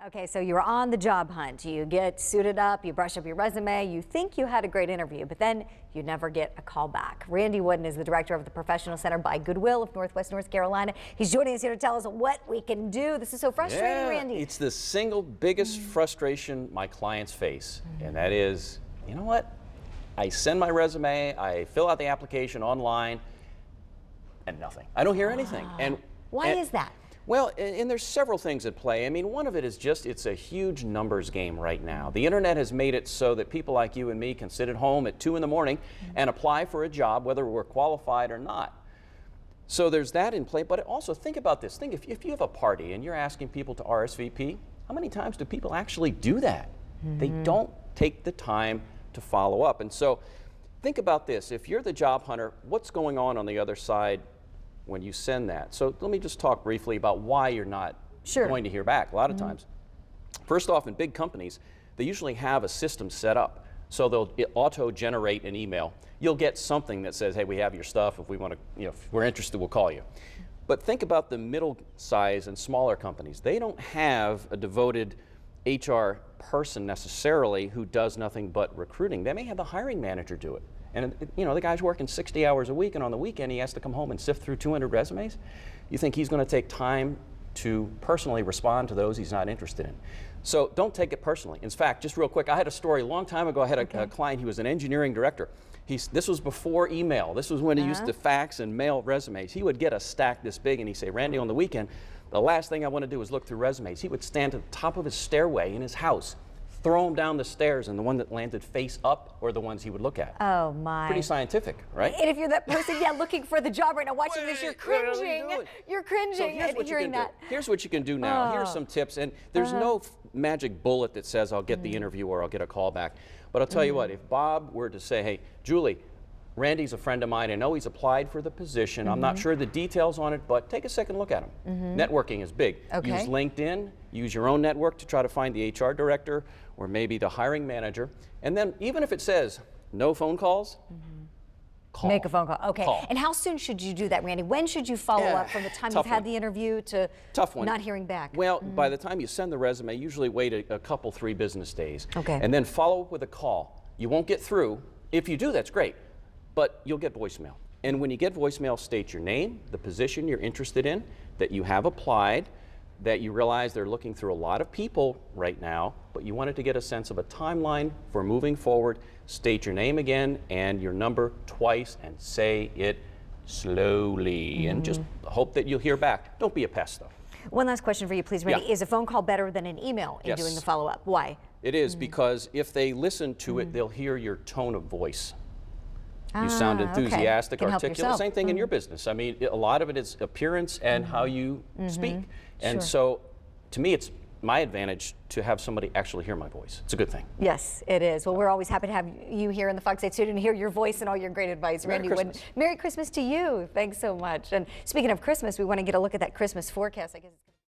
Okay, so you're on the job hunt. You get suited up, you brush up your resume, you think you had a great interview, but then you never get a call back. Randy Wooden is the director of the Professional Center by Goodwill of Northwest North Carolina. He's joining us here to tell us what we can do. This is so frustrating, Randy. It's the single biggest frustration my clients face, and that is, you know what? I send my resume, I fill out the application online, and nothing. I don't hear anything. And why is that? Well, and there's several things at play. I mean, one of it is just it's a huge numbers game right now. The internet has made it so that people like you and me can sit at home at 2 in the morning and apply for a job, whether we're qualified or not. So there's that in play, but also think about this. Think if you have a party and you're asking people to RSVP, how many times do people actually do that? They don't take the time to follow up. And so think about this. If you're the job hunter, what's going on the other side when you send that? So let me just talk briefly about why you're not going to hear back a lot of times. First off, in big companies, they usually have a system set up. So they'll auto-generate an email. You'll get something that says, hey, we have your stuff. If we want to, if we're interested, we'll call you. But think about the middle size and smaller companies. They don't have a devoted HR person necessarily who does nothing but recruiting. They may have the hiring manager do it. And the guy's working 60 hours a week, and on the weekend he has to come home and sift through 200 resumes. You think he's going to take time to personally respond to those he's not interested in? So don't take it personally. In fact, just real quick, I had a story a long time ago. I had a client. He was an engineering director. This was before email. This was when he used to fax and mail resumes. He would get a stack this big, and he'd say, Randy, on the weekend, the last thing I want to do is look through resumes. He would stand at the top of his stairway in his house, throw them down the stairs, and the one that landed face up are the ones he would look at. Oh my. Pretty scientific, right? And if you're that person, looking for the job right now, watching this, you're cringing. You're cringing at hearing that. Here's what you can do now. Here's some tips, and there's no magic bullet that says I'll get the interview or I'll get a call back. But I'll tell you what, if Bob were to say, hey, Julie, Randy's a friend of mine. I know he's applied for the position. I'm not sure the details on it, but take a second look at him. Networking is big. Use LinkedIn, use your own network to try to find the HR director or maybe the hiring manager. And then even if it says no phone calls, call. Make a phone call. Okay. Call. And how soon should you do that, Randy? When should you follow up from the time you've had the interview to not hearing back? Well, by the time you send the resume, usually wait a couple, 3 business days. Okay. And then follow up with a call. You won't get through. If you do, that's great. But you'll get voicemail. And when you get voicemail, state your name, the position you're interested in, that you have applied, that you realize they're looking through a lot of people right now, but you wanted to get a sense of a timeline for moving forward. State your name again and your number twice and say it slowly. And just hope that you'll hear back. Don't be a pest, though. One last question for you, please, Randy. Is a phone call better than an email in doing the follow-up? Why? It is because if they listen to it, they'll hear your tone of voice. You sound enthusiastic, articulate. Same thing in your business. I mean, a lot of it is appearance and how you speak. And so, to me, it's my advantage to have somebody actually hear my voice. It's a good thing. Yes, it is. Well, we're always happy to have you here in the Fox 8 studio and hear your voice and all your great advice. Randy Wooden. Merry Christmas to you. Thanks so much. And speaking of Christmas, we want to get a look at that Christmas forecast. I guess it's